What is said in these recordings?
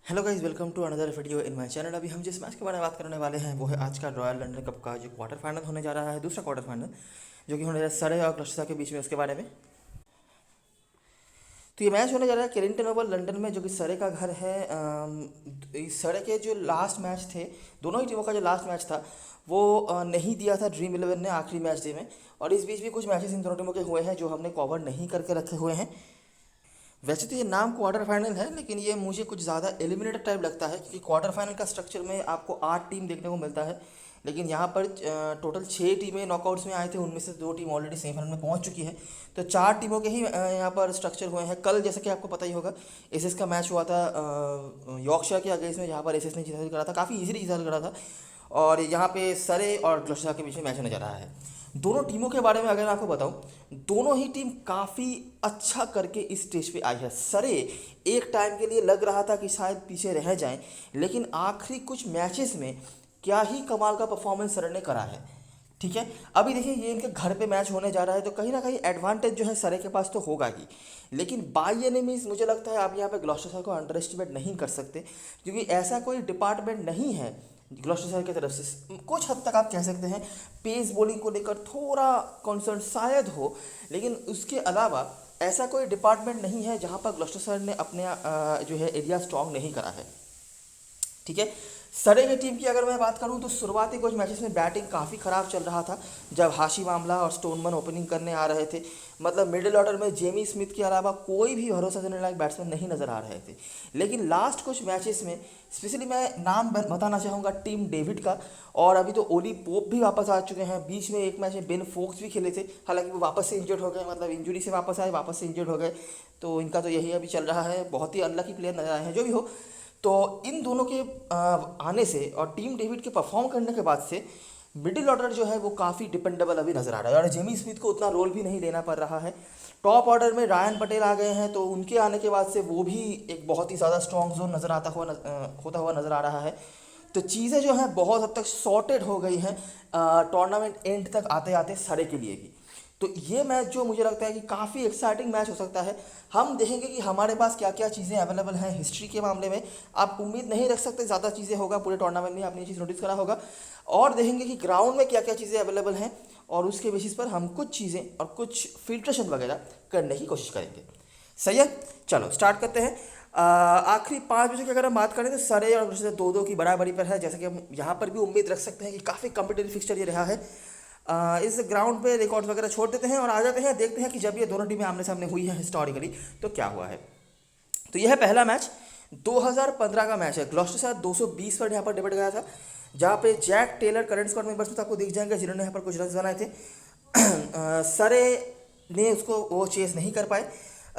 Hello guys, welcome to another video in my channel. अभी हम जिस मैच के बारे में बात करने वाले हैं वो है आज का रॉयल लंदन कप का जो क्वार्टर फाइनल होने जा रहा है, दूसरा क्वार्टर फाइनल जो कि होने जा रहा है सरे और क्लस्टर के बीच में। उसके बारे में तो ये मैच होने जा रहा है केरिंगटन ओवल लंदन में, जो कि सरे का घर है। इस सरे के जो लास्ट मैच थे, दोनों ही टीमों का जो लास्ट मैच था वो नहीं दिया था ड्रीम इलेवन ने आखिरी मैच डे में। और इस बीच भी कुछ मैचेस इन दोनों टीमों के हुए हैं जो हमने कवर नहीं करके रखे हुए हैं। वैसे तो ये नाम क्वार्टर फाइनल है, लेकिन ये मुझे कुछ ज़्यादा एलिमिनेटर टाइप लगता है, क्योंकि क्वार्टर फाइनल का स्ट्रक्चर में आपको 8 टीम देखने को मिलता है। लेकिन यहाँ पर टोटल 6 टीमें नॉकआउट्स में आए थे, उनमें से 2 टीम ऑलरेडी सेमीफाइनल में पहुँच चुकी है। तो 4 टीमों के ही यहाँ पर स्ट्रक्चर हुए हैं। कल जैसे कि आपको पता ही होगा, एसएस का मैच हुआ था यॉर्कशायर के अगेंस्ट में, जहाँ पर एसएस ने जीता करा था, काफ़ी इजीली जीता करा था। और यहाँ पे सरे और ग्लस्टर के बीच में मैच होने जा रहा है। दोनों टीमों के बारे में अगर मैं आपको बताऊं, दोनों ही टीम काफ़ी अच्छा करके इस स्टेज पे आई है। सरे एक टाइम के लिए लग रहा था कि शायद पीछे रह जाएं, लेकिन आखिरी कुछ मैचेस में क्या ही कमाल का परफॉर्मेंस सरे ने करा है। ठीक है, अभी देखिए ये इनके घर पे मैच होने जा रहा है, तो कहीं ना कहीं एडवांटेज जो है सरे के पास तो होगा ही। लेकिन बाय एनी मीन्स मुझे लगता है आप यहाँ पे ग्लॉस्टरशायर को अंडर एस्टिमेट नहीं कर सकते, क्योंकि ऐसा कोई डिपार्टमेंट नहीं है ग्लॉस्टरशायर की तरफ से। कुछ हद तक आप कह सकते हैं पेस बॉलिंग को लेकर थोड़ा कंसर्न शायद हो, लेकिन उसके अलावा ऐसा कोई डिपार्टमेंट नहीं है जहाँ पर ग्लॉस्टरशायर ने अपने जो है एरिया स्ट्रॉन्ग नहीं करा है। ठीक है, सरे की टीम की अगर मैं बात करूं तो शुरुआती कुछ मैचेस में बैटिंग काफ़ी ख़राब चल रहा था, जब हाशिम आमला और स्टोनमन ओपनिंग करने आ रहे थे। मतलब मिडिल ऑर्डर में जेमी स्मिथ के अलावा कोई भी भरोसा देने लायक बैट्समैन नहीं नज़र आ रहे थे। लेकिन लास्ट कुछ मैचेस में स्पेशली मैं नाम बताना चाहूँगा टीम डेविड का, और अभी तो ओली पोप भी वापस आ चुके हैं। बीच में एक मैच में बेन फोक्स भी खेले थे, हालांकि वो वापस से इंजर्ड हो गए, मतलब इंजरी से वापस आए, वापस से इंजर्ड हो गए। तो इनका तो यही अभी चल रहा है, बहुत ही अनलकी प्लेयर नजर आए हैं। जो भी हो, तो इन दोनों के आने से और टीम डेविड के परफॉर्म करने के बाद से मिडिल ऑर्डर जो है वो काफ़ी डिपेंडेबल अभी नज़र आ रहा है, और जेमी स्मिथ को उतना रोल भी नहीं लेना पड़ रहा है। टॉप ऑर्डर में रायन पटेल आ गए हैं, तो उनके आने के बाद से वो भी एक बहुत ही ज़्यादा स्ट्रॉन्ग जोन नज़र होता हुआ नज़र आ रहा है। तो चीज़ें जो हैं बहुत हद तक सॉर्टेड हो गई हैं टूर्नामेंट एंड तक आते आते सरे के लिए भी। तो ये मैच जो मुझे लगता है कि काफ़ी एक्साइटिंग मैच हो सकता है। हम देखेंगे कि हमारे पास क्या क्या चीज़ें अवेलेबल हैं हिस्ट्री के मामले में। आप उम्मीद नहीं रख सकते ज़्यादा चीज़ें होगा पूरे टूर्नामेंट में, आपने ये चीज़ नोटिस करा होगा। और देखेंगे कि ग्राउंड में क्या क्या चीज़ें अवेलेबल हैं, और उसके बेसिस पर हम कुछ चीज़ें और कुछ फिल्ट्रेशन वगैरह करने की कोशिश करेंगे। सही है, चलो स्टार्ट करते हैं। आखिरी 5 बजे की अगर हम बात करें तो सरे और दूसरे 2-2 की बराबरी पर है, जैसे कि हम यहाँ पर भी उम्मीद रख सकते हैं कि काफ़ी कम्पिटेटिव फिक्सचर ये रहा है। इस ग्राउंड पे रिकॉर्ड्स वगैरह छोड़ देते हैं और आ जाते हैं, देखते हैं कि जब ये दोनों टीमें आमने सामने हुई हैं हिस्टोरिकली तो क्या हुआ है। तो यह है पहला मैच, 2015 का मैच है। ग्लॉस्टरशायर 220 पर यहाँ पर डिबेट गया था, जहाँ पे Jack Taylor current squad members में तो आपको दिख जाएंगे जिन्होंने यहाँ पर कुछ रन बनाए थे। सरे ने उसको वो चेस नहीं कर पाए।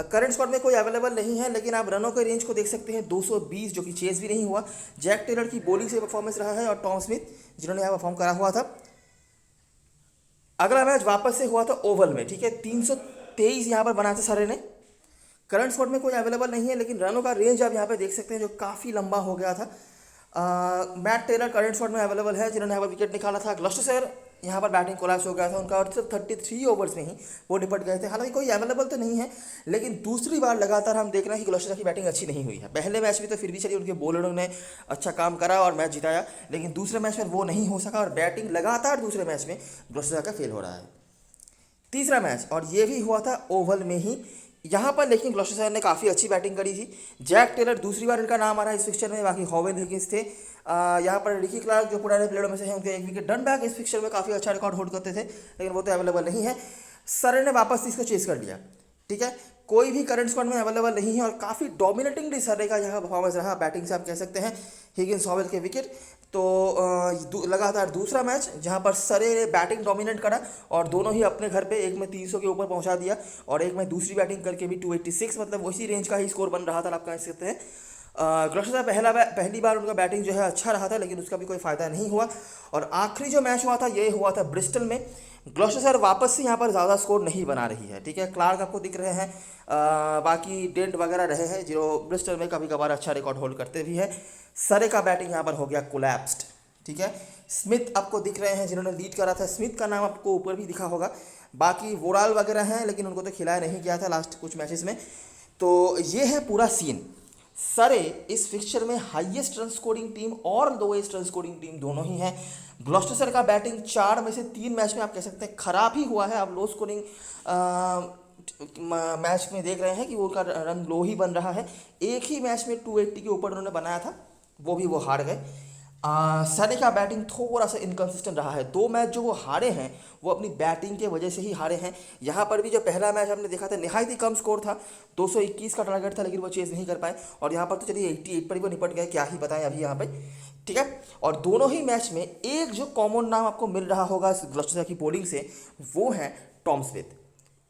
करंट स्क्वाड में कोई अवेलेबल नहीं है, लेकिन आप रनों के रेंज को देख सकते हैं 220, जो कि चेस भी नहीं हुआ। जैक टेलर की बॉलिंग से परफॉर्मेंस रहा है, और टॉम स्मिथ जिन्होंने यहाँ परफॉर्म करा हुआ था। अगला मैच वापस से हुआ था ओवल में, ठीक है, 323 यहाँ पर बनाया था सारे ने। करंट स्क्वाड में कोई अवेलेबल नहीं है, लेकिन रनों का रेंज आप यहाँ पे देख सकते हैं जो काफ़ी लंबा हो गया था। मैट टेलर करंट स्क्वाड में अवेलेबल है, जिन्होंने यहाँ पर विकेट निकाला था। ग्लॉस्टरशायर यहाँ पर बैटिंग कोलैप्स हो गया था उनका, और सिर्फ 33 ओवर्स में ही वो निपट गए थे। हालांकि कोई अवेलेबल तो नहीं है, लेकिन दूसरी बार लगातार हम देख रहे हैं कि ग्लॉस्टरशायर की बैटिंग अच्छी नहीं हुई है। पहले मैच में तो फिर भी चलिए उनके बॉलरों ने अच्छा काम करा और मैच जिताया, लेकिन दूसरे मैच में वो नहीं हो सका, और बैटिंग लगातार दूसरे मैच में ग्लॉस्टरशायर का फेल हो रहा है। तीसरा मैच, और ये भी हुआ था ओवल में ही, यहाँ पर लेकिन ग्लॉस्टरशायर ने काफ़ी अच्छी बैटिंग करी थी। जैक टेलर दूसरी बार इनका नाम आ रहा है इस फिक्चर में, बाकी हॉवेन हिगिंस थे। यहाँ पर रिकी क्लार्क जो पुराने प्लेयरों में से हैं, उनके एक विकेट डन बैक इस फिक्चर में काफ़ी अच्छा रिकॉर्ड होल्ड करते थे, लेकिन वो तो अवेलेबल नहीं है। सरे ने वापस इसको चेस कर लिया। ठीक है, कोई भी करंट स्क्वाड में अवेलेबल नहीं है, और काफ़ी डोमिनेटिंगली सरे का यहाँ परफॉर्मेंस रहा बैटिंग से, आप कह सकते हैं हिगिंस हॉवेल के विकेट। तो लगातार दूसरा मैच जहां पर सरे ने बैटिंग डोमिनेट करा, और दोनों ही अपने घर पे, एक में 300 के ऊपर पहुंचा दिया और एक में दूसरी बैटिंग करके भी 286, मतलब उसी रेंज का ही स्कोर बन रहा था, आप कह सकते हैं। ग्लॉस्टरशायर पहली बार उनका बैटिंग जो है अच्छा रहा था, लेकिन उसका भी कोई फ़ायदा नहीं हुआ। और आखिरी जो मैच हुआ था ये हुआ था ब्रिस्टल में। ग्लॉस्टरशायर वापस से यहाँ पर ज़्यादा स्कोर नहीं बना रही है। ठीक है, क्लार्क आपको दिख रहे हैं, बाकी डेंट वगैरह रहे हैं जो ब्रिस्टल में कभी कभार अच्छा रिकॉर्ड होल्ड करते भी हैं। सरे का बैटिंग यहाँ पर हो गया कोलैप्स्ड। ठीक है, स्मिथ आपको दिख रहे हैं जिन्होंने लीड करा था, स्मिथ का नाम आपको ऊपर भी दिखा होगा। बाकी वोराल वगैरह हैं, लेकिन उनको तो खिलाया नहीं गया था लास्ट कुछ मैचेस में। तो ये है पूरा सीन। सरे इस फिक्चर में हाईएस्ट रन स्कोरिंग टीम और लोएस्ट रन स्कोरिंग टीम दोनों ही हैं। ग्लॉस्टर का बैटिंग 4 में से 3 मैच में आप कह सकते हैं खराब ही हुआ है। आप लो स्कोरिंग मैच में देख रहे हैं कि वो उनका रन लो ही बन रहा है। एक ही मैच में 280 के ऊपर उन्होंने बनाया था, वो भी वो हार गए। सरे का बैटिंग थोड़ा सा इनकन्सिस्टेंट रहा है। 2 मैच जो वो हारे हैं वो अपनी बैटिंग के वजह से ही हारे हैं। यहाँ पर भी जो पहला मैच हमने देखा था निहायत ही कम स्कोर था, 221 का टारगेट था, लेकिन वो चेज़ नहीं कर पाए। और यहाँ पर तो चलिए 88 पर ही वो निपट गए, क्या ही बताएं अभी यहाँ पे, ठीक है। और दोनों ही मैच में एक जो कॉमन नाम आपको मिल रहा होगा ग्लस्टर की बॉलिंग से, वो है टॉम स्मिथ,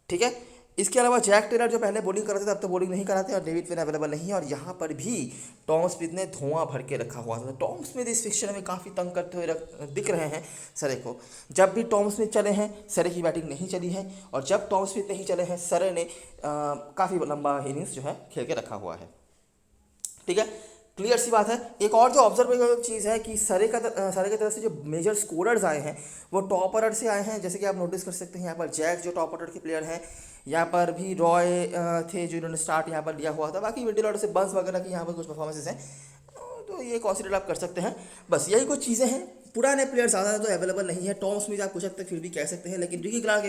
ठीक है। इसके अलावा जैक टेलर जो पहले बॉलिंग कराते थे अब तो बॉलिंग नहीं कराते, और डेविड विन अवेलेबल नहीं है। और यहाँ पर भी टॉम स्मिथ ने धुआं भर के रखा हुआ था। तो टॉम स्मिथ इस फिक्चर में काफ़ी तंग करते हुए दिख रहे हैं सरे को। जब भी टॉम स्मिथ चले हैं सरे की बैटिंग नहीं चली है, और जब टॉम स्मिथ नहीं चले हैं सरे ने काफ़ी लंबा इनिंग्स जो है खेल के रखा हुआ है, ठीक है। क्लियर सी बात है। एक और जो ऑब्जर्वेबल चीज़ है कि सरे की तरफ से जो मेजर स्कोरर्स आए हैं वो टॉप ऑर्डर से आए हैं। जैसे कि आप नोटिस कर सकते हैं यहाँ पर जैक जो टॉप ऑर्डर के प्लेयर हैं, यहाँ पर भी रॉय थे जो इन्होंने स्टार्ट यहाँ पर लिया हुआ था। बाकी मिडिल ऑर्डर से बंस वगैरह की यहाँ पर कुछ परफॉर्मेंसेस हैं, तो ये कंसिडर आप कर सकते हैं। बस यही कुछ चीज़ें हैं। पुराने प्लेयर ज़्यादा तो अवेलेबल नहीं है। टॉम स्मिथ आप कुछ हद तक फिर भी कह सकते हैं, लेकिन रिकी क्लार्क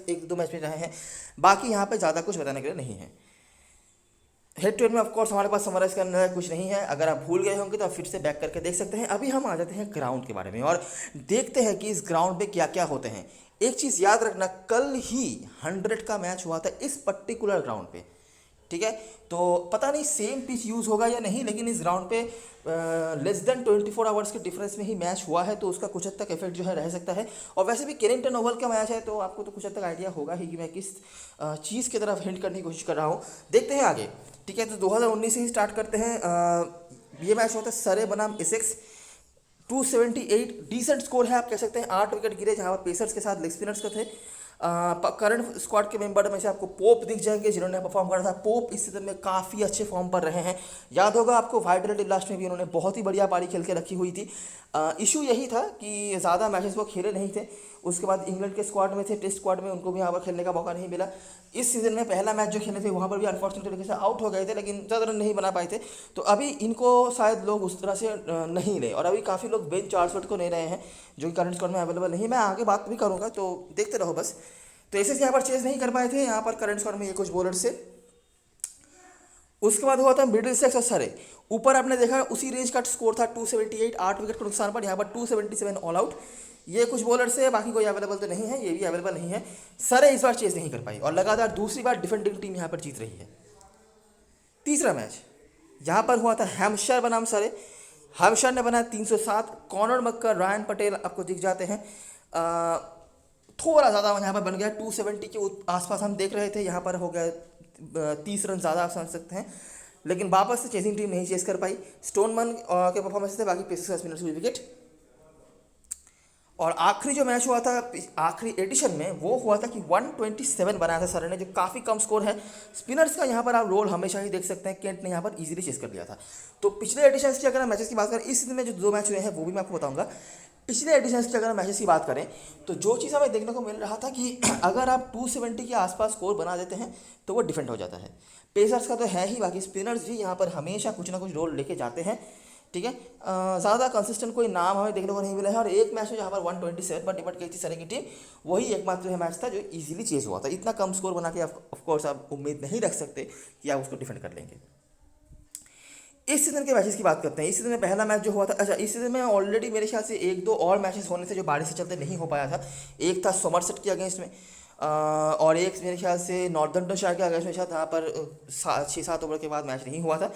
एक दो मैच में रहे हैं, बाकी यहाँ पर ज़्यादा कुछ बताने के लिए नहीं है। हेड टू हेड में ऑफकोर्स हमारे पास समराइज करने का कुछ नहीं है। अगर आप भूल गए होंगे तो आप फिर से बैक करके देख सकते हैं। अभी हम आ जाते हैं ग्राउंड के बारे में और देखते हैं कि इस ग्राउंड पे क्या क्या होते हैं। एक चीज़ याद रखना, कल ही 100 का मैच हुआ था इस पर्टिकुलर ग्राउंड पे, ठीक है। तो पता नहीं सेम पिच यूज़ होगा या नहीं, लेकिन इस ग्राउंड पे लेस देन 24 आवर्स के डिफरेंस में ही मैच हुआ है, तो उसका कुछ हद तक इफेक्ट जो है रह सकता है। और वैसे भी केरिंगटन ओवल का मैच है, तो आपको तो कुछ हद तक आइडिया होगा ही कि मैं किस चीज़ की तरफ हिंट करने की कोशिश कर रहा हूँ। देखते हैं आगे, ठीक है। तो 2019 से ही स्टार्ट करते हैं। ये मैच होता है सरे बनाम एसेक्स, 278 डिसेंट स्कोर है, आप कह सकते हैं। 8 विकेट गिरे, जहाँ पर पेसर्स के साथ लेग स्पिनर्स के थे। करंट स्क्वाड के मेंबर में से आपको पोप दिख जाएंगे जिन्होंने परफॉर्म करा था। पोप इस सीजन में काफ़ी अच्छे फॉर्म पर रहे हैं। याद होगा आपको वाइट लास्ट में भी उन्होंने बहुत ही बढ़िया पारी खेल के रखी हुई थी। इशू यही था कि ज़्यादा मैचेस वो खेले नहीं थे। उसके बाद इंग्लैंड के स्क्वाड में थे, टेस्ट स्क्वाड में, उनको भी यहाँ पर खेलने का मौका नहीं मिला। इस सीज़न में पहला मैच जो खेले थे वहाँ पर भी अनफॉर्चुनेट तरीके से आउट हो गए थे, लेकिन ज़्यादा रन नहीं बना पाए थे। तो अभी इनको शायद लोग उस तरह से नहीं ले, और अभी काफ़ी लोग बेन चार्ल्सवर्थ को ले रहे हैं जो कि करंट स्क्वाड में अवेलेबल नहीं है। मैं आगे बात भी करूँगा, तो देखते रहो बस। तो ऐसे यहाँ पर चेज नहीं कर पाए थे यहाँ पर करंट स्क्वाड में ये कुछ बॉलर से। उसके बाद हुआ था मिडिलसेक्स और सरे। ऊपर आपने देखा उसी रेंज का स्कोर था 278, 8 विकेट के नुकसान पर। यहाँ पर 277 ऑल आउट। ये कुछ बॉलर से, बाकी कोई अवेलेबल तो नहीं है, ये भी अवेलेबल नहीं है। सरे इस बार चेज नहीं कर पाई और लगातार दूसरी बार डिफेंडिंग टीम यहाँ पर जीत रही है। तीसरा मैच यहाँ पर हुआ था हैम्पशायर बनाम सरे। हैम्पशायर ने बनाया 307। कॉनर मक्कर, रायन पटेल आपको दिख जाते हैं। थोड़ा ज़्यादा यहाँ पर बन गया, 270 के आसपास हम देख रहे थे, यहाँ पर हो गया 30 रन ज़्यादा आप समझ सकते हैं। लेकिन वापस से चेसिंग टीम नहीं चेस कर पाई। स्टोनमैन के परफॉर्मेंस थे, बाकी पेसर्स स्पिनर्स हुई विकेट। और आखिरी जो मैच हुआ था आखिरी एडिशन में, वो हुआ था कि 127 बनाया था सर ने, जो काफ़ी कम स्कोर है। स्पिनर्स का यहाँ पर आप रोल हमेशा ही देख सकते हैं, केंट ने यहाँ पर इजीली चेस कर लिया था। तो पिछले एडिशन की अगर मैचेस की बात करें, इस दिन में जो 2 मैच हुए हैं वो भी मैं आपको बताऊंगा। पिछले एडिशंस की अगर मैचेस की बात करें तो जो चीज़ हमें देखने को मिल रहा था कि अगर आप 270 के आसपास स्कोर बना देते हैं तो वो डिफेंड हो जाता है। पेसर्स का तो है ही, बाकी स्पिनर्स भी यहाँ पर हमेशा कुछ ना कुछ रोल लेके जाते हैं, ठीक है। ज़्यादा कंसिस्टेंट कोई नाम हमें देखने को नहीं मिला है। और एक मैच में जहाँ पर 127 पर निपट गई थी सरे की टीम, वही एकमात्र मैच था जो इजीली चेज हुआ था। इतना कम स्कोर बना के ऑफकोर्स आप उम्मीद नहीं रख सकते कि आप उसको डिफेंड कर लेंगे। इस सीज़न के मैचेस की बात करते हैं। इस सीज़न में पहला मैच जो हुआ था, अच्छा इस सीज़न में ऑलरेडी मेरे ख्याल से 1-2 और मैचेस होने थे जो बारिश से चलते नहीं हो पाया था। एक था सोमरसेट के अगेंस्ट में, और एक मेरे ख्याल से नॉर्थम्पटनशायर के अगेंस्ट में शायद, जहाँ पर 6-7 ओवर के बाद मैच नहीं हुआ था।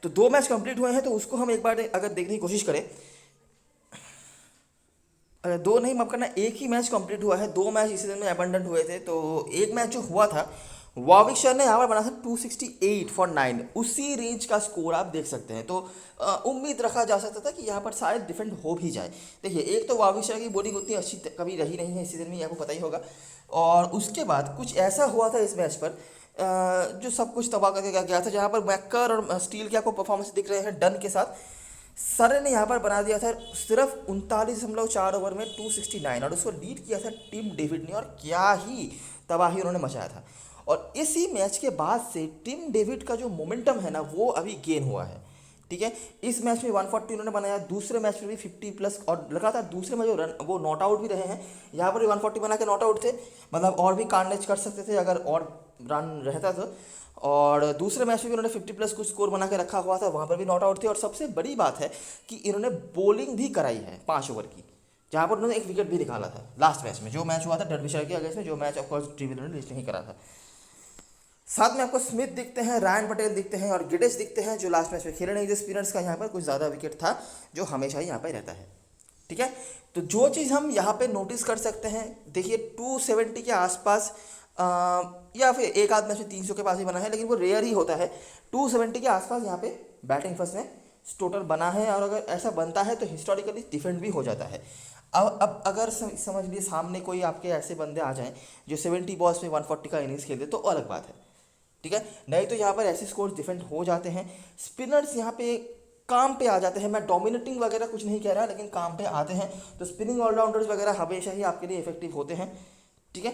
तो 2 मैच कंप्लीट हुए हैं, तो उसको हम एक बार अगर देखने की कोशिश करें, 2 नहीं माफ करना, एक ही मैच कंप्लीट हुआ है। 2 मैच इस सीजन में अबंडेंट हुए थे। तो एक मैच जो हुआ था वाविकशर ने यहाँ पर बना था 268 फॉर 9, उसी रेंज का स्कोर आप देख सकते हैं। तो उम्मीद रखा जा सकता था कि यहाँ पर शायद डिफेंड हो भी जाए। देखिए, एक तो वाविकशर की बॉलिंग उतनी अच्छी कभी रही नहीं है इस सीज़न में, आपको पता ही होगा। और उसके बाद कुछ ऐसा हुआ था इस मैच पर जो सब कुछ तबाह करके गया था, जहाँ पर मैकर और स्टील के आपको परफॉर्मेंस दिख रहे हैं डन के साथ। सर ने यहाँ पर बना दिया था सिर्फ 39.4 ओवर में 269, और उसको लीड किया था टिम डेविड ने, और क्या ही तबाही उन्होंने मचाया था। और इसी मैच के बाद से टिम डेविड का जो मोमेंटम है ना वो अभी गेन हुआ है। ठीक है, इस मैच में 140 उन्होंने बनाया, दूसरे मैच में भी 50 प्लस, और लगातार दूसरे में जो रन वो नॉट आउट भी रहे हैं, यहाँ पर भी 140 बना के नॉट आउट थे, मतलब और भी कार्नेज कर सकते थे अगर और रन रहता तो। और दूसरे मैच में भी उन्होंने 50 प्लस कुछ स्कोर बना के रखा हुआ था, वहाँ पर भी नॉट आउट थे। और सबसे बड़ी बात है कि इन्होंने बॉलिंग भी कराई है 5 ओवर की, जहाँ पर उन्होंने एक विकेट भी निकाला था लास्ट मैच में, जो मैच हुआ था डर्बीशायर के अगेंस्ट में, जो मैच ऑफकोर्स टीवी ने लिस्ट नहीं करा था। साथ में आपको स्मिथ दिखते हैं, रायन पटेल दिखते हैं और गिडेस दिखते हैं, जो लास्ट मैच में खेले नहीं थे। स्पिनर्स का यहाँ पर कुछ ज़्यादा विकेट था, जो हमेशा ही यहाँ पर रहता है। ठीक है, तो जो चीज़ हम यहाँ पे नोटिस कर सकते हैं, देखिए 270 के आसपास या फिर एक आध मैच में 300 के पास ही बना है, लेकिन वो रेयर ही होता है। 270 के आसपास यहाँ पे बैटिंग फर्स्ट में टोटल बना है, और अगर ऐसा बनता है तो हिस्टोरिकली डिफेंड भी हो जाता है। अब अगर समझ लिए सामने कोई आपके ऐसे बंदे आ जाएं जो 70 बॉल्स में 140 का इनिंग्स खेलते तो अलग बात है। ठीक है, नहीं तो यहाँ पर ऐसे स्कोर डिफेंड हो जाते हैं। स्पिनर्स यहाँ पे काम पे आ जाते हैं, मैं डोमिनेटिंग वगैरह कुछ नहीं कह रहा, लेकिन काम पे आते हैं, तो स्पिनिंग ऑलराउंडर्स वगैरह हमेशा ही आपके लिए इफेक्टिव होते हैं। ठीक है,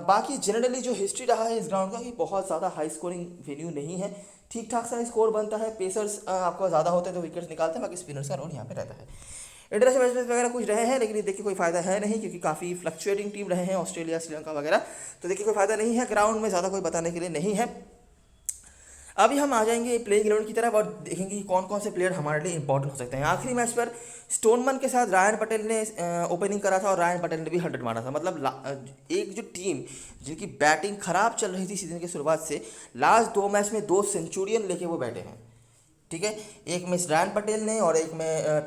बाकी जनरली जो हिस्ट्री रहा है इस ग्राउंड का कि बहुत ज़्यादा हाई स्कोरिंग वेन्यू नहीं है, ठीक ठाक सा स्कोर बनता है। पेसर्स आपका ज़्यादा होते हैं तो विकेट्स निकालते हैं, बाकी स्पिनर्स का रोल यहाँ पे रहता है। इंटरनेशनल मैचेस वगैरह कुछ रहे हैं, लेकिन ये देखिए कोई फ़ायदा है नहीं, क्योंकि काफ़ी फ्लक्चुएटिंग टीम रहे हैं ऑस्ट्रेलिया श्रीलंका वगैरह, तो देखिए कोई फ़ायदा नहीं है, ग्राउंड में ज़्यादा कोई बताने के लिए नहीं है। अभी हम आ जाएंगे प्लेइंग 11 की तरफ और देखेंगे कि कौन कौन से प्लेयर हमारे लिए इंपॉर्टेंट हो सकते हैं। आखिरी मैच पर स्टोनमन के साथ रायन पटेल ने ओपनिंग करा था, और रायन पटेल ने भी 100 मारा था। मतलब एक जो टीम जिनकी बैटिंग खराब चल रही थी सीजन की शुरुआत से, लास्ट 2 मैच में 2 सेंचुरियन लेके वो बैठे हैं। ठीक है, एक में रायन पटेल ने और एक में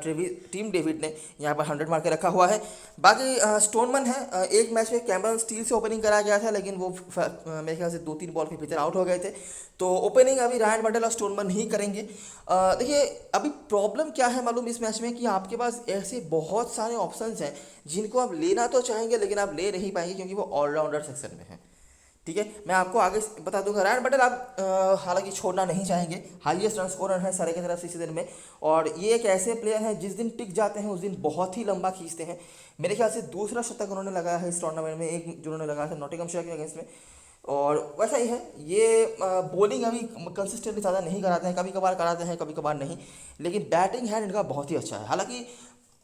टीम डेविड ने यहाँ पर 100 मार के रखा हुआ है। बाकी स्टोनमन है, एक मैच में कैमरन स्टील से ओपनिंग कराया गया था, लेकिन वो मेरे ख्याल से 2-3 बॉल के भीतर आउट हो गए थे, तो ओपनिंग अभी रायन पटेल और स्टोनमन ही करेंगे। देखिए अभी प्रॉब्लम क्या है मालूम इस मैच में, कि आपके पास ऐसे बहुत सारे ऑप्शंस हैं जिनको आप लेना तो चाहेंगे, लेकिन आप ले नहीं पाएंगे क्योंकि वो ऑलराउंडर सेक्शन में है। ठीक है, मैं आपको आगे बता दूंगा। रायन पटेल आप हालांकि छोड़ना नहीं चाहेंगे, हाईएस्ट रन स्कोरर है सारे की तरफ से सीजन में, और ये एक ऐसे प्लेयर हैं जिस दिन टिक जाते हैं उस दिन बहुत ही लंबा खींचते हैं। मेरे ख्याल से दूसरा शतक उन्होंने लगाया है इस टूर्नामेंट में, एक जो उन्होंने लगाया था नॉटिंघमशायर के अगेंस्ट में, और वैसा ही है। ये बॉलिंग अभी कंसिस्टेंटली ज़्यादा नहीं कराते हैं, कभी कभार कराते हैं कभी कभार नहीं, लेकिन बैटिंग हैंड इनका बहुत ही अच्छा है। हालांकि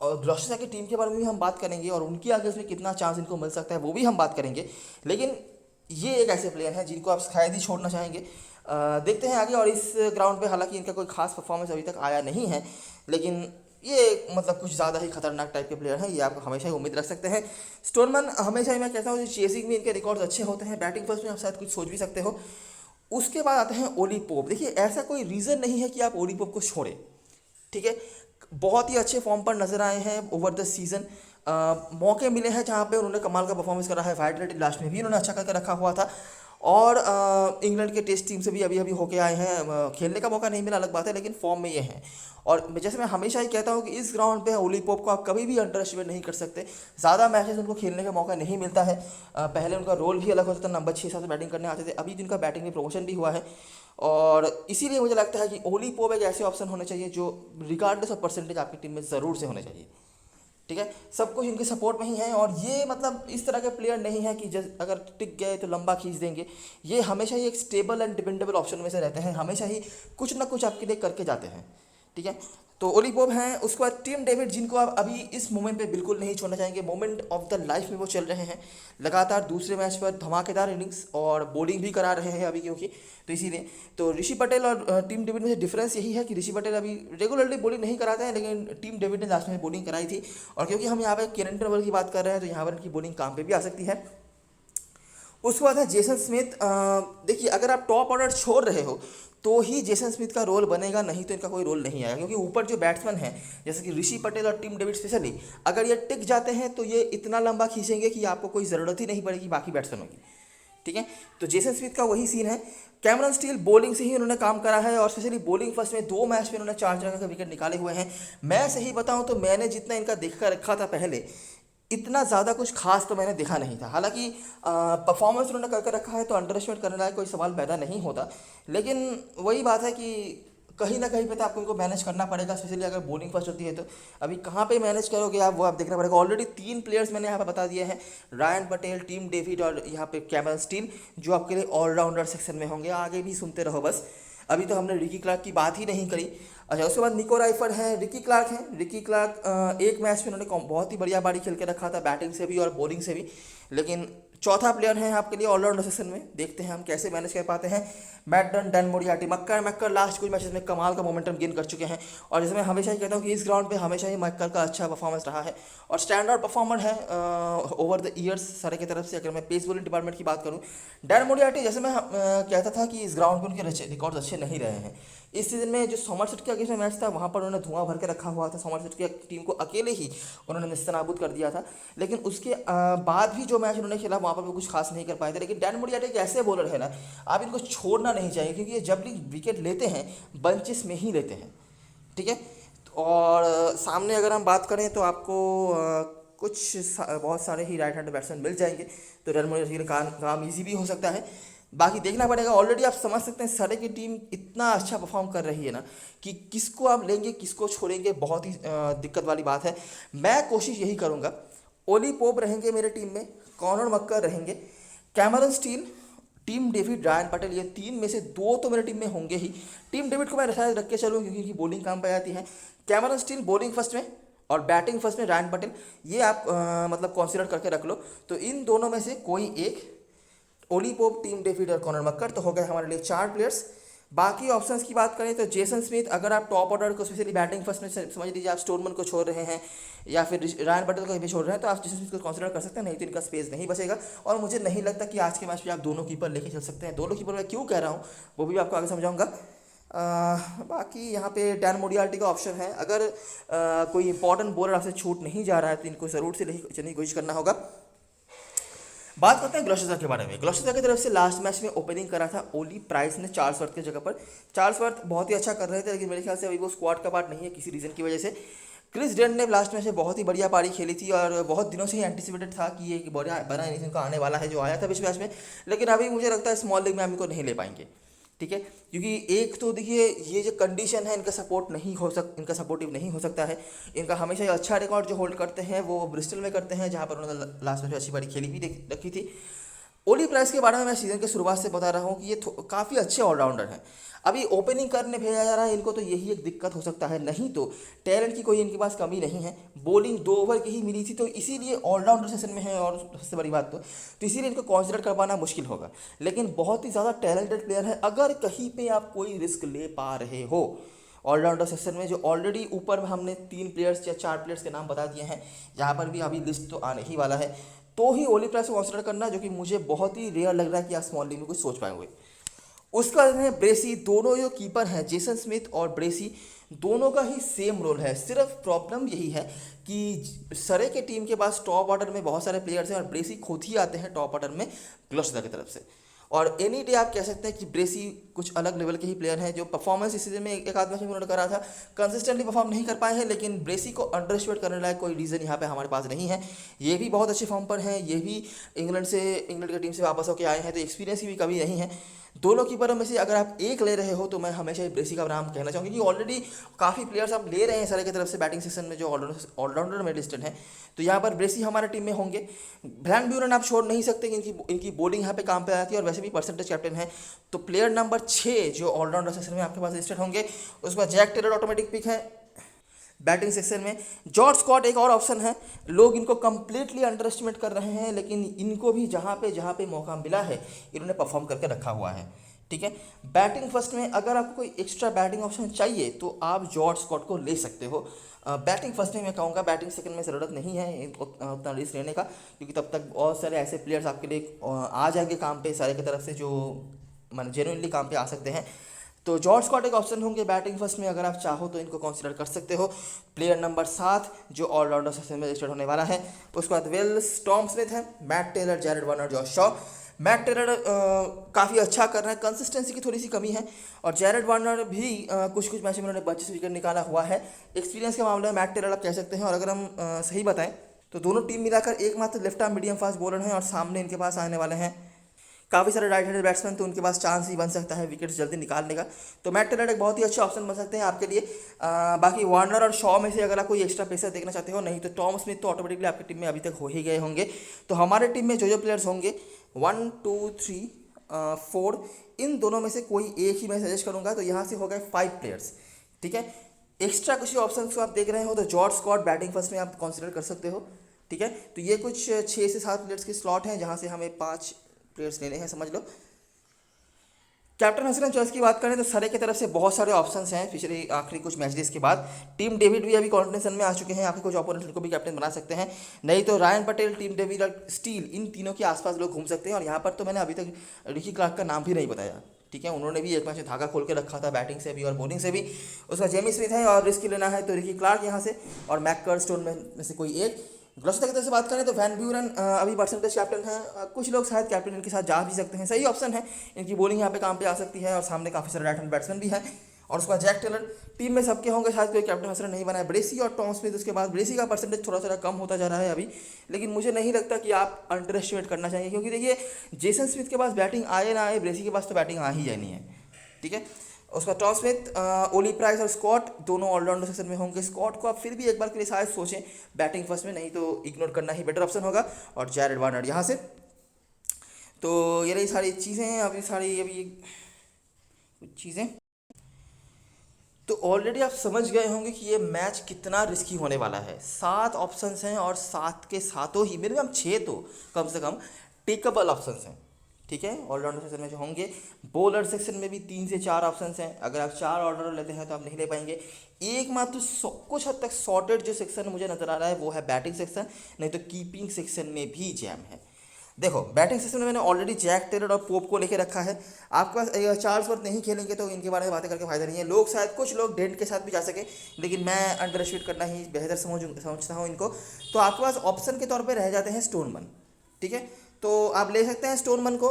ऑस्ट्रेलिया की टीम के बारे में भी हम बात करेंगे, और उनकी आगे इसमें कितना चांस इनको मिल सकता है वो भी हम बात करेंगे, लेकिन ये एक ऐसे प्लेयर हैं जिनको आप शायद ही छोड़ना चाहेंगे। देखते हैं आगे। और इस ग्राउंड पे हालांकि इनका कोई खास परफॉर्मेंस अभी तक आया नहीं है, लेकिन ये मतलब कुछ ज़्यादा ही खतरनाक टाइप के प्लेयर हैं, ये आप हमेशा ही उम्मीद रख सकते हैं। स्टोनमन हमेशा ही मैं कहता हूँ चेसिंग में इनके रिकॉर्ड्स अच्छे होते हैं, बैटिंग फर्स्ट में आप शायद कुछ सोच भी सकते हो। उसके बाद आते हैं ओली पोप। देखिए ऐसा कोई रीज़न नहीं है कि आप ओली पोप को छोड़ें। ठीक है, बहुत ही अच्छे फॉर्म पर नजर आए हैं ओवर द सीज़न। मौके मिले हैं जहाँ पे उन्होंने कमाल का परफॉर्मेंस करा है। वाइट रेड लास्ट में भी उन्होंने अच्छा करके रखा हुआ था, और इंग्लैंड के टेस्ट टीम से भी अभी अभी होके आए हैं। खेलने का मौका नहीं मिला अलग बात है, लेकिन फॉर्म में ये हैं। और जैसे मैं हमेशा ही कहता हूँ कि इस ग्राउंड पे ओली पोप को आप कभी भी अंडर एस्टिमेट नहीं कर सकते। ज़्यादा मैचेस उनको खेलने का मौका नहीं मिलता है। पहले उनका रोल भी अलग होता था, नंबर 6-7 से बैटिंग करने आते थे, अभी जिनका बैटिंग में प्रमोशन भी हुआ है, और इसीलिए मुझे लगता है कि ओली पोप एक ऐसे ऑप्शन होने चाहिए जो रिगार्डलेस ऑफ परसेंटेज आपकी टीम में ज़रूर से होने चाहिए। ठीक है, सब कुछ इनके सपोर्ट में ही है, और ये मतलब इस तरह के प्लेयर नहीं है कि अगर टिक गए तो लंबा खींच देंगे। ये हमेशा ही एक स्टेबल एंड डिपेंडेबल ऑप्शन में से रहते हैं, हमेशा ही कुछ ना कुछ आपके लिए करके जाते हैं। ठीक है, तो ओली पोप हैं। उसके बाद टिम डेविड, जिनको आप अभी इस मोमेंट पे बिल्कुल नहीं छोड़ना चाहेंगे। मोमेंट ऑफ द लाइफ में वो चल रहे हैं, लगातार दूसरे मैच पर धमाकेदार इनिंग्स और बॉलिंग भी करा रहे हैं अभी, क्योंकि तो इसीलिए तो ऋषि पटेल और टीम डेविड में से डिफरेंस यही है कि ऋषि पटेल अभी रेगुलरली बॉलिंग नहीं कराते हैं, लेकिन टीम डेविड ने लास्ट में बॉलिंग कराई थी। और क्योंकि हम यहाँ पर केरन ट्रेवल की बात कर रहे हैं, तो यहाँ पर इनकी बॉलिंग काम पर भी आ सकती है। उसके बाद है जेसन स्मिथ। देखिए अगर आप टॉप ऑर्डर छोड़ रहे हो तो ही जेसन स्मिथ का रोल बनेगा, नहीं तो इनका कोई रोल नहीं आएगा, क्योंकि ऊपर जो बैट्समैन हैं जैसे कि ऋषि पटेल और टीम डेविड स्पेशली, अगर ये टिक जाते हैं तो ये इतना लंबा खींचेंगे कि आपको कोई ज़रूरत ही नहीं पड़ेगी बाकी बैट्समैनों की। ठीक है, तो जेसन स्मिथ का वही सीन है। कैमरन स्टील बॉलिंग से ही उन्होंने काम करा है, और स्पेशली बॉलिंग फर्स्ट में 2 मैच में उन्होंने 4 जगह का विकेट निकाले हुए हैं। मैं सही बताऊं तो मैंने जितना इनका देख कर रखा था पहले, इतना ज़्यादा कुछ खास तो मैंने देखा नहीं था। हालांकि परफॉर्मेंस उन्होंने करके रखा है तो अंडर एस्टिमेट करने लायक कोई सवाल पैदा नहीं होता, लेकिन वही बात है कि कहीं ना कहीं पे तो आपको इनको मैनेज करना पड़ेगा, स्पेशली अगर बॉलिंग फर्स्ट होती है तो। अभी कहाँ पे मैनेज करोगे आप, वो आप देखना पड़ेगा। ऑलरेडी 3 प्लेयर्स मैंने यहाँ पे बता दिए हैं, रायन पटेल, टीम डेविड और यहाँ पे कैमरन स्टील, जो आपके लिए ऑलराउंडर सेक्शन में होंगे। आगे भी सुनते रहो बस। अभी तो हमने रिकी क्लार्क की बात ही नहीं करी। अच्छा, उसके बाद निको राइफर है, रिकी क्लार्क हैं। रिकी क्लार्क एक मैच में उन्होंने बहुत ही बढ़िया पारी खेल के रखा था, बैटिंग से भी और बॉलिंग से भी। लेकिन चौथा प्लेयर है आपके लिए ऑलराउंडर सेक्शन में, देखते हैं हम कैसे मैनेज कर पाते हैं। मैडन, डैन मोरियाटी, मक्कर लास्ट कुछ मैचेस में कमाल का मोमेंटम गेन कर चुके हैं। और जैसे मैं हमेशा ही कहता हूँ कि इस ग्राउंड पे हमेशा ही मक्कर का अच्छा परफॉर्मेंस रहा है और स्टैंडर्ड परफॉर्मर है ओवर द ईयर्स सारे की तरफ से। अगर मैं पेस बॉलिंग डिपार्टमेंट की बात करूँ, डैन मोरियाटी, जैसे मैं कहता था कि इस ग्राउंड पर उनके रिकॉर्ड्स अच्छे नहीं रहे हैं। इस सीजन में जो सोमरसेट के अगेंस्ट में मैच था, वहाँ पर उन्होंने धुआं भर के रखा हुआ था। सोमरसेट की टीम को अकेले ही उन्होंने नेस्तनाबूद कर दिया था। लेकिन उसके बाद भी जो मैच उन्होंने खेला, वहाँ पर भी कुछ खास नहीं कर पाए थे। लेकिन डैन मोरियाटी एक ऐसे बॉलर है ना, आप इनको छोड़ना नहीं चाहिए, क्योंकि ये जब भी विकेट लेते हैं बंचेस में ही लेते हैं, ठीक है। और सामने अगर हम बात करें तो आपको बहुत सारे ही राइट हैंड बैट्समैन मिल जाएंगे, तो डैन मोरियाटी के लिए काम ईजी भी हो सकता है। बाकी देखना पड़ेगा। ऑलरेडी आप समझ सकते हैं सरे की टीम इतना अच्छा परफॉर्म कर रही है ना, कि किसको आप लेंगे किसको छोड़ेंगे, बहुत ही दिक्कत वाली बात है। मैं कोशिश यही करूँगा, ओली पोप रहेंगे मेरे टीम में, कॉनर मक्कर रहेंगे, Cameron steel, team David, Ryan Patel, ये 3 में से 2 तो मेरे टीम में होंगे ही। टीम डेविड को मैं शायद रख के चलूँ, क्योंकि इनकी बॉलिंग काम पे आती है। कैमरन स्टील बॉलिंग फर्स्ट में और बैटिंग फर्स्ट में रायन पटेल, ये आप मतलब कंसीडर करके रख लो। तो इन दोनों में से कोई एक, ओली पोप, टीम डेविड और कॉनर मक्कर, तो हो गए हमारे लिए 4 प्लेयर्स। बाकी ऑप्शंस की बात करें तो जेसन स्मिथ, अगर आप टॉप ऑर्डर को स्पेशली बैटिंग फर्स्ट में समझ लीजिए आप स्टोरमन को छोड़ रहे हैं या फिर रायन पटेल को भी छोड़ रहे हैं, तो आप जेसन स्मिथ को कंसीडर कर सकते हैं, नहीं तो इनका स्पेस नहीं बचेगा। और मुझे नहीं लगता कि आज के मैच में आप दोनों कीपर लेके चल सकते हैं। दोनों कीपर मैं क्यों कह रहा हूँ वो भी आपको आगे समझाऊंगा। बाकी यहाँ पे डैन मोरियाटी का ऑप्शन है। अगर कोई इंपॉर्टेंट बॉलर आपसे छूट नहीं जा रहा है तो इनको ज़रूर से चलने की कोशिश करना होगा। बात करते हैं ग्लॉस्टर के बारे में। ग्लॉस्टर की तरफ से लास्ट मैच में ओपनिंग करा था ओली प्राइस ने चार्ल्सवर्थ की जगह पर। चार्ल्सवर्थ बहुत ही अच्छा कर रहे थे, लेकिन मेरे ख्याल से अभी वो स्क्वाड का पार्ट नहीं है किसी रीज़न की वजह से। क्रिस डेंट ने लास्ट मैच में बहुत ही बढ़िया पारी खेली थी और बहुत दिनों से ही एंटिसिपेटेड था कि ये बना इनिंग का आने वाला है, जो आया था पिछले मैच में। लेकिन अभी मुझे लगता है स्मॉल लीग में हम इनको नहीं ले पाएंगे, ठीक है। क्योंकि एक तो देखिए ये जो कंडीशन है, इनका इनका सपोर्टिव नहीं हो सकता है। इनका हमेशा ये अच्छा रिकॉर्ड जो होल्ड करते हैं वो ब्रिस्टल में करते हैं, जहाँ पर उन्होंने लास्ट में अच्छी पारी खेली भी रखी थी। ओली प्राइस के बारे में मैं सीज़न के शुरुआत से बता रहा हूँ कि ये काफ़ी अच्छे ऑलराउंडर हैं। अभी ओपनिंग करने भेजा जा रहा है इनको, तो यही एक दिक्कत हो सकता है। नहीं तो टैलेंट की कोई इनके पास कमी नहीं है, बॉलिंग 2 ओवर की ही मिली थी, तो इसीलिए ऑलराउंडर सेशन में है। और सबसे बड़ी बात तो इसीलिए इनको कंसिडर कर पाना मुश्किल होगा। लेकिन बहुत ही ज़्यादा टैलेंटेड प्लेयर है। अगर कहीं पर आप कोई रिस्क ले पा रहे हो ऑलराउंडर सेक्शन में, जो ऑलरेडी ऊपर में हमने 3 प्लेयर्स या 4 प्लेयर्स के नाम बता दिए हैं, यहाँ पर भी अभी लिस्ट तो आने ही वाला है, तो ही ओली प्राइस को कंसिडर करना, जो कि मुझे बहुत ही रेयर लग रहा है कि आप स्मॉल लीग में कुछ सोच पाएंगे। उसके बाद है ब्रेसी। दोनों जो कीपर हैं, जेसन स्मिथ और ब्रेसी, दोनों का ही सेम रोल है। सिर्फ प्रॉब्लम यही है कि सरे के टीम के पास टॉप ऑर्डर में बहुत सारे प्लेयर्स हैं और ब्रेसी खुद ही आते हैं टॉप ऑर्डर में ग्लॉस्टर की तरफ से। और एनी डे आप कह सकते हैं कि ब्रेसी कुछ अलग लेवल के ही प्लेयर हैं, जो परफॉर्मेंस इस सीजन में एक आध मैच में उन्होंने करा था, कंसिस्टेंटली परफॉर्म नहीं कर पाए हैं। लेकिन ब्रेसी को अंडर एस्टिमेट करने लायक कोई रीज़न यहाँ पे हमारे पास नहीं है। ये भी बहुत अच्छे फॉर्म पर हैं, ये भी इंग्लैंड की टीम से वापस होकर आए हैं, तो एक्सपीरियंस की भी कमी नहीं है। दोनों कीपरों में से अगर आप एक ले रहे हो तो मैं हमेशा ही ब्रेसी का नाम कहना चाहूँगी, क्योंकि ऑलरेडी काफ़ी प्लेयर्स आप ले रहे हैं सरे की तरफ से बैटिंग सेक्शन में जो ऑलराउंडर में लिस्टेड हैं, तो यहाँ पर ब्रेसी हमारे टीम में होंगे। ब्रैंड ब्यूरन आप छोड़ नहीं सकते, इनकी बॉलिंग यहाँ पे काम पे आती है और वैसे भी परसेंटेज कैप्टन है। तो प्लेयर नंबर 6 जो ऑलराउंडर सेक्शन में आपके पास लिस्टेड होंगे। उसके बाद जैक टेलर ऑटोमेटिक पिक है बैटिंग सेक्शन में। जॉर्ज स्कॉट एक और ऑप्शन है। लोग इनको कंप्लीटली अंडर एस्टिमेट कर रहे हैं, लेकिन इनको भी जहाँ पे मौका मिला है इन्होंने परफॉर्म करके रखा हुआ है, ठीक है। बैटिंग फर्स्ट में अगर आपको कोई एक्स्ट्रा बैटिंग ऑप्शन चाहिए तो आप जॉर्ज स्कॉट को ले सकते हो। बैटिंग फर्स्ट में मैं कहूँगा, बैटिंग सेकंड में ज़रूरत नहीं है उतना रिस्क लेने का, क्योंकि तब तक बहुत सारे ऐसे प्लेयर्स आपके लिए आ जाएंगे काम पे सारे की तरफ से, जो माने जेन्युइनली काम पे आ सकते हैं। तो जॉर्ज स्कॉट एक ऑप्शन होंगे बैटिंग फर्स्ट में, अगर आप चाहो तो इनको कंसीडर कर सकते हो। प्लेयर नंबर 7 जो ऑलराउंडर सेक्शन में रजिस्टर्ड होने वाला है। उसके बाद वेल्स, टॉम स्मिथ है, Matt Taylor, Jared Warner, Josh Shaw. Matt Taylor काफ़ी अच्छा कर रहे हैं, कंसिस्टेंसी की थोड़ी सी कमी है, और जैरेड वार्नर भी कुछ मैच में उन्होंने 25 विकेट निकाला हुआ है। एक्सपीरियंस के मामले में मैट टेलर आप कह सकते हैं। और अगर हम सही बताएं तो दोनों टीम मिलाकर एकमात्र left arm medium fast bowler हैं, और सामने इनके पास आने वाले हैं काफ़ी सारे राइट हैंडेड बैट्समैन तो उनके पास चांस ही बन सकता है विकेट्स जल्दी निकालने का। तो मैट टेलर एक बहुत ही अच्छा ऑप्शन बन सकते हैं आपके लिए। बाकी वार्नर और शॉ में से अगर आप कोई एक्स्ट्रा पेसर देखना चाहते हो, नहीं तो टॉम स्मिथ तो ऑटोमेटिकली आपकी टीम में अभी तक हो ही गए होंगे। तो हमारे टीम में जो जो प्लेयर्स होंगे 1 2 3 4, इन दोनों में से कोई एक ही मैं सजेस्ट करूंगा। तो यहाँ से हो गए 5 प्लेयर्स, ठीक है। एक्स्ट्रा कुछ ऑप्शन को आप देख रहे हो तो जॉर्ज स्कॉट बैटिंग फर्स्ट में आप कंसिडर कर सकते हो, ठीक है। तो ये कुछ 6 से 7 प्लेयर्स की स्लॉट हैं जहाँ से हमें 5 प्लेयर्स लेने हैं, समझ लो। कैप्टन हसरन चॉइस की बात करें तो सरे की तरफ से बहुत सारे ऑप्शंस हैं पिछले आखिरी कुछ मैचेस के बाद। टीम डेविड भी अभी कॉन्फिडेंस में आ चुके हैं, आपके कुछ ओपोनेंट को भी कैप्टन बना सकते हैं। नहीं तो रायन पटेल, टीम डेविड और स्टील, इन तीनों के आसपास लोग घूम सकते हैं। और यहाँ पर तो मैंने अभी तक रिकी क्लार्क का नाम भी नहीं बताया, ठीक है। उन्होंने भी एक मैच में धागा खोल के रखा था बैटिंग से भी और बॉलिंग से भी। उसका जेमी स्मिथ है और रिस्क लेना है तो रिकी क्लार्क यहाँ से, और मैककर स्टोन में से कोई एक। ग्लॉस्टर की तरफ से बात करें तो वैन ब्यूरन अभी परसेंटेज कैप्टन है, कुछ लोग शायद कैप्टन इनके साथ जा भी सकते हैं, सही ऑप्शन है। इनकी बॉलिंग यहाँ पे काम पे आ सकती है और सामने काफ़ी सारे राइट हैंड बैट्समैन भी हैं। और उसके बाद जैक टेलर, टीम में सबके होंगे, शायद कोई कैप्टन हसरन नहीं बना है। ब्रेसी और टॉम स्मिथ, उसके बाद ब्रेसी का परसेंटेज थोड़ा थोड़ा कम होता जा रहा है अभी, लेकिन मुझे नहीं लगता कि आप अंडर एस्टिमेट करना चाहिए, क्योंकि देखिए जेसन स्मिथ के पास बैटिंग आए ना आए, ब्रेसी के पास तो बैटिंग आ ही जानी है, ठीक है। उसका टॉम स्मिथ, ओली प्राइस और स्कॉट दोनों ऑलराउंडर सेक्शन में होंगे। स्कॉट को आप फिर भी एक बार के लिए शायद सोचें बैटिंग फर्स्ट में, नहीं तो इग्नोर करना ही बेटर ऑप्शन होगा। और जैरेड वार्नर यहाँ से। तो ये रही सारी चीज़ें, अभी कुछ चीज़ें तो ऑलरेडी आप समझ गए होंगे कि ये मैच कितना रिस्की होने वाला है। 7 ऑप्शंस हैं और 7 के सातों ही मिनिमम 6 तो कम से कम टेकेबल ऑप्शंस हैं, ठीक है। ऑलराउंडर सेक्शन में जो होंगे, बॉलर सेक्शन में भी 3 से 4 ऑप्शंस हैं। अगर आप 4 ऑलराउंडर लेते हैं तो आप नहीं ले पाएंगे। एकमात्र कुछ हद तक सॉर्टेड जो सेक्शन मुझे नजर आ रहा है वो है बैटिंग सेक्शन, नहीं तो कीपिंग सेक्शन में भी जैम है। देखो बैटिंग सेक्शन में मैंने ऑलरेडी जैक टेलर और पोप को लेके रखा है। आपके पास चार्ल्स वर्थ नहीं खेलेंगे तो इनके बारे में बातें करके फायदा नहीं है। लोग शायद कुछ लोग डेंट के साथ भी जा सके, लेकिन मैं अंडर एस्टिमेट करना ही बेहतर समझता हूँ इनको। तो आपके पास ऑप्शन के तौर पर रह जाते हैं स्टोनमन, ठीक है। तो आप ले सकते हैं स्टोनमन को,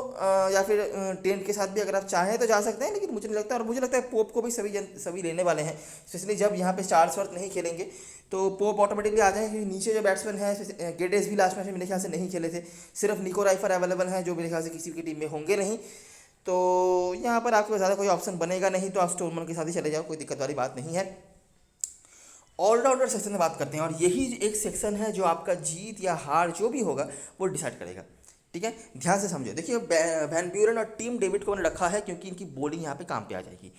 या फिर डेंट के साथ भी अगर आप चाहें तो जा सकते हैं, लेकिन मुझे नहीं लगता। और मुझे लगता है पोप को भी सभी लेने वाले हैं, स्पेशली जब यहाँ पे चार्ल्स वर्थ नहीं खेलेंगे तो पोप ऑटोमेटिकली आ जाएंगे, क्योंकि नीचे जो बैट्समैन हैं, गेडेस भी लास्ट मैच में मेरे ख्याल से नहीं खेले थे। सिर्फ निको राइफर अवेलेबल हैं, जो मेरे ख्याल से किसी की टीम में होंगे नहीं। तो यहाँ पर आपको ज़्यादा कोई ऑप्शन बनेगा नहीं, तो आप स्टोनमन के साथ ही चले जाओ, कोई दिक्कत वाली बात नहीं है। ऑलराउंडर सेक्शन में बात करते हैं, और यही एक सेक्शन है जो आपका जीत या हार जो भी होगा वो डिसाइड करेगा, ठीक है। ध्यान से समझो। देखिए वैन ब्यूरन और टीम डेविड को मैंने रखा है क्योंकि इनकी बॉलिंग यहाँ पे काम पे आ जाएगी।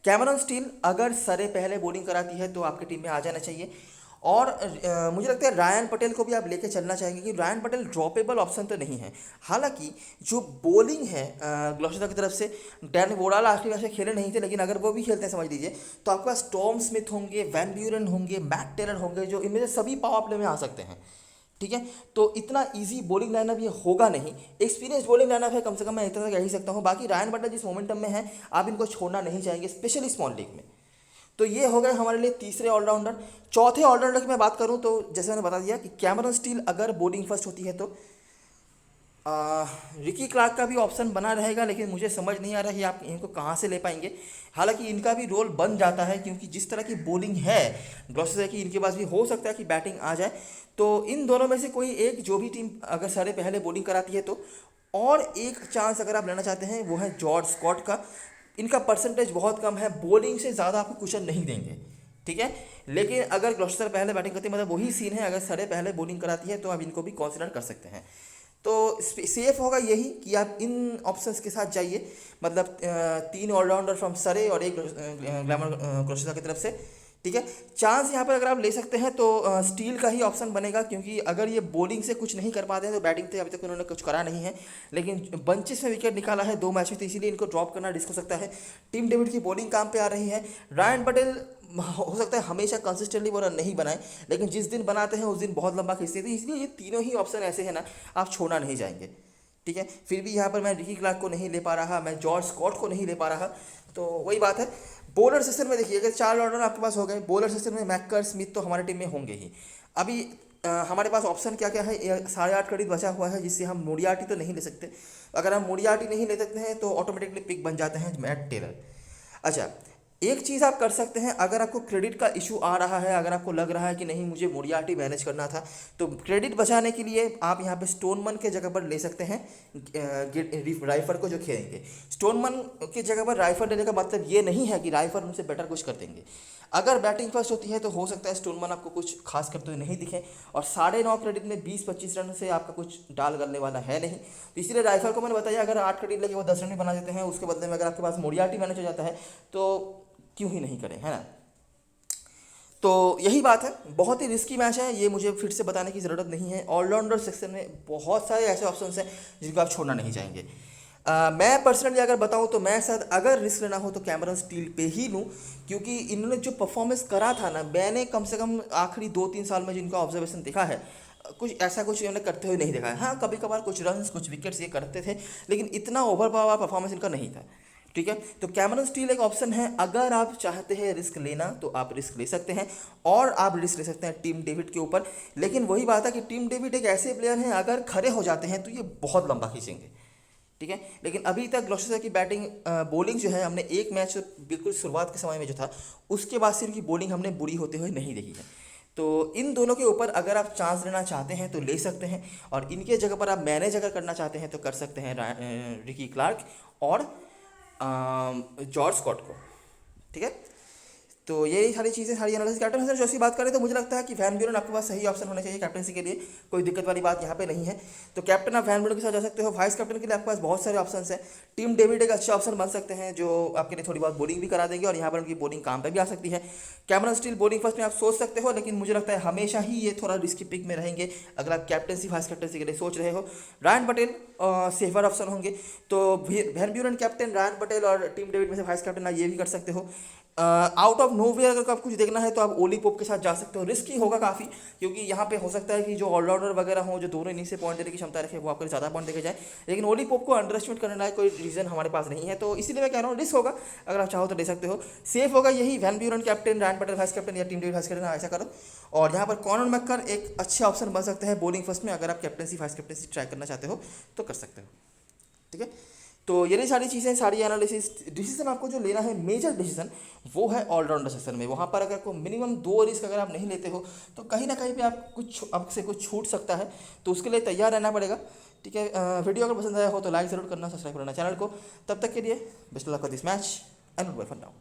कैमरन स्टील अगर सरे पहले बॉलिंग कराती है तो आपकी टीम में आ जाना चाहिए। और मुझे लगता है रायन पटेल को भी आप लेके चलना चाहेंगे, कि रायन पटेल ड्रॉपेबल ऑप्शन तो नहीं है। हालांकि जो बॉलिंग है ग्लॉस्टर की तरफ से, डैन वोडाला आखिरी मैच में खेले नहीं थे, लेकिन अगर वो भी खेलते हैं समझ लीजिए, तो आपके पास टॉम स्मिथ होंगे, वैन ब्यूरन होंगे, मैट टेलर होंगे, जो इनमें से सभी पावर प्ले में आ सकते हैं, ठीक है। तो इतना इजी बॉलिंग लाइनअप ये होगा नहीं। एक्सपीरियंस बॉलिंग लाइनअप है कम से कम, मैं इतना कह ही सकता हूँ। बाकी रायन पटेल जिस मोमेंटम में है, आप इनको छोड़ना नहीं चाहेंगे, स्पेशली स्मॉल लीग में। तो ये हो गए हमारे लिए तीसरे ऑलराउंडर। चौथे ऑलराउंडर की मैं बात करूँ तो जैसे मैंने बता दिया कि कैमरन स्टील अगर बॉलिंग फर्स्ट होती है तो रिकी क्लार्क का भी ऑप्शन बना रहेगा, लेकिन मुझे समझ नहीं आ रहा कि आप इनको कहाँ से ले पाएंगे। हालांकि इनका भी रोल बन जाता है, क्योंकि जिस तरह की बॉलिंग है ग्लॉस्टर है कि इनके पास भी हो सकता है कि बैटिंग आ जाए। तो इन दोनों में से कोई एक, जो भी टीम अगर सारे पहले बॉलिंग कराती है तो। और एक चांस अगर आप लेना चाहते हैं वो है जॉर्ज स्कॉट का। इनका परसेंटेज बहुत कम है, बॉलिंग से ज़्यादा आपको कुशन नहीं देंगे, ठीक है। लेकिन अगर ग्लॉस्टर पहले बैटिंग करती है, मतलब वही सीन है, अगर सरे पहले बॉलिंग कराती है तो आप इनको भी कंसिडर कर सकते हैं। तो सेफ होगा यही कि आप इन ऑप्शंस के साथ जाइए, मतलब 3 ऑलराउंडर फ्रॉम सरे और एक ग्लैमर ग्लॉस्टर की तरफ से, ठीक है। चांस यहाँ पर अगर आप ले सकते हैं तो स्टील का ही ऑप्शन बनेगा, क्योंकि अगर ये बॉलिंग से कुछ नहीं कर पाते हैं तो बैटिंग से अभी तक उन्होंने कुछ करा नहीं है, लेकिन बंचेस में विकेट निकाला है 2 मैच में, तो इसीलिए इनको ड्रॉप करना रिस्क हो सकता है। टीम डेविड की बॉलिंग काम पे आ रही है। रायन पटेल हो सकता है हमेशा कंसिस्टेंटली बॉलर नहीं बनाए, लेकिन जिस दिन बनाते हैं उस दिन बहुत लंबा खींचते हैं, इसलिए ये तीनों ही ऑप्शन ऐसे हैं ना, आप छोड़ना नहीं जाएंगे, ठीक है। फिर भी यहाँ पर मैं रिकी क्लार्क को नहीं ले पा रहा, मैं जॉर्ज स्कॉट को नहीं ले पा रहा, तो वही बात है। बॉलर सेक्शन में देखिए, अगर 4 ऑर्डर आपके पास हो गए, बॉलर सेक्शन में मैककर स्मिथ तो हमारी टीम में होंगे ही। अभी हमारे पास ऑप्शन क्या क्या है, 8.5 कड़ी बचा हुआ है, जिससे हम मोडियाटी तो नहीं ले सकते। अगर हम मोडियाटी नहीं ले सकते हैं तो ऑटोमेटिकली पिक बन जाते हैं मैट टेलर। अच्छा, एक चीज़ आप कर सकते हैं, अगर आपको क्रेडिट का इशू आ रहा है, अगर आपको लग रहा है कि नहीं मुझे मोरियार्टी मैनेज करना था, तो क्रेडिट बचाने के लिए आप यहाँ पे स्टोनमन के जगह पर ले सकते हैं राइफर को जो खेलेंगे। स्टोनमन की जगह पर राइफर लेने का मतलब ये नहीं है कि राइफर उनसे बेटर कुछ कर देंगे। अगर बैटिंग फर्स्ट होती है तो हो सकता है स्टोनमन आपको कुछ खास करते हुए नहीं दिखे, और 9.5 क्रेडिट में 20-25 रन से आपका कुछ डाल करने वाला है नहीं, तो इसीलिए राइफर को मैंने बताया अगर 8 क्रेडिट लेके वो 10 रन भी बना देते हैं, उसके बदले में अगर आपके पास मोरियार्टी मैनेज हो जाता है तो क्यों ही नहीं करें, है ना। तो यही बात है, बहुत ही रिस्की मैच है ये, मुझे फिर से बताने की ज़रूरत नहीं है। ऑलराउंडर सेक्शन में बहुत सारे ऐसे ऑप्शन हैं जिनको आप छोड़ना नहीं चाहेंगे। मैं पर्सनली अगर बताऊं तो मैं शायद अगर रिस्क लेना हो तो कैमरन स्टील पे ही लूं, क्योंकि इन्होंने जो परफॉर्मेंस करा था ना, मैंने कम से कम आखिरी 2-3 साल में जिनका ऑब्जर्वेशन देखा है, कुछ ऐसा कुछ इन्होंने करते हुए नहीं देखा है। हाँ, कभी कभार कुछ रन्स कुछ विकेट्स ये करते थे, लेकिन इतना ओवर पावर परफॉर्मेंस इनका नहीं था। ठीक है, तो कैमरन स्टील एक ऑप्शन है, अगर आप चाहते हैं रिस्क लेना तो आप रिस्क ले सकते हैं, और आप रिस्क ले सकते हैं टीम डेविड के ऊपर। लेकिन वही बात है कि टीम डेविड एक ऐसे प्लेयर हैं, अगर खड़े हो जाते हैं तो ये बहुत लंबा खींचेंगे। ठीक है, लेकिन अभी तक ग्लॉस्टर की बैटिंग बॉलिंग जो है, हमने एक मैच बिल्कुल शुरुआत के समय में जो था उसके बाद से इनकी बॉलिंग हमने बुरी होते हुए नहीं देखी है। तो इन दोनों के ऊपर अगर आप चांस लेना चाहते हैं तो ले सकते हैं, और इनके जगह पर आप मैनेज अगर करना चाहते हैं तो कर सकते हैं रिकी क्लार्क और जॉर्ज स्कॉट को। ठीक है, तो ये सारी चीज़ें, सारी एनालिसिस। कैप्टन हसन जोशी बात करें तो मुझे लगता है कि वैन ब्यूरन आपके पास सही ऑप्शन होना चाहिए कैप्टनसी के लिए, कोई दिक्कत वाली बात यहाँ पे नहीं है। तो कैप्टन आप वैन ब्यूरन के साथ जा सकते हो। वाइस कैप्टन के लिए आपके पास बहुत सारे ऑप्शन हैं। टीम डेविड एक अच्छा ऑप्शन बन सकते हैं जो आपके लिए थोड़ी बहुत बॉलिंग भी करा देंगे, और यहाँ पर उनकी बॉलिंग काम पर भी आ सकती है। कैमरन स्टील बॉलिंग फर्स्ट में आप सोच सकते हो, लेकिन मुझे लगता है हमेशा ही ये थोड़ा रिस्की पिक में रहेंगे अगर आप कैप्टनसी वाइस कैप्टनसी के लिए सोच रहे हो। रायन पटेल सेफर ऑप्शन होंगे, तो Van Buren captain, Ryan Patel, और टीम डेविड में से वाइस कैप्टन आप ये भी कर सकते हो। आउट ऑफ नोवेयर अगर आप कुछ देखना है तो आप ओली पोप के साथ जा सकते हो। रिस्की होगा काफ़ी, क्योंकि यहाँ पे हो सकता है कि जो ऑलराउंडर वगैरह हो जो दोनों इनिंग से पॉइंट देने की क्षमता रखे वो आपको ज़्यादा पॉइंट देके जाए, लेकिन ओली पोप को अंडर एस्टिमेट करने लायक कोई रीज़न हमारे पास नहीं है, तो इसीलिए मैं कह रहा हूँ रिस्क होगा। अगर आप चाहो तो ले सकते हो। सेफ होगा यही, Van Buren captain, Ryan Patel vice captain, या टीम डेविड वाइस कैप्टन, ऐसा करो। और यहाँ पर कॉनर मैकर एक अच्छे ऑप्शन बन सकते हैं बॉलिंग फर्स्ट में, अगर आप कैप्टनसी वाइस कैप्टनसी ट्राई करना चाहते हो तो कर सकते हो। ठीक है, तो ये सारी चीज़ें, सारी एनालिसिस। डिसीजन आपको जो लेना है मेजर डिसीजन, वो है ऑलराउंडर सेक्शन में। वहाँ पर अगर को मिनिमम 2 रिस्क अगर आप नहीं लेते हो तो कहीं ना कहीं पे आप कुछ आपसे कुछ छूट सकता है, तो उसके लिए तैयार रहना पड़ेगा। ठीक है, वीडियो अगर पसंद आया हो तो लाइक ज़रूर करना, सब्सक्राइब करना चैनल को। तब तक के लिए best of luck for this match and goodbye for now.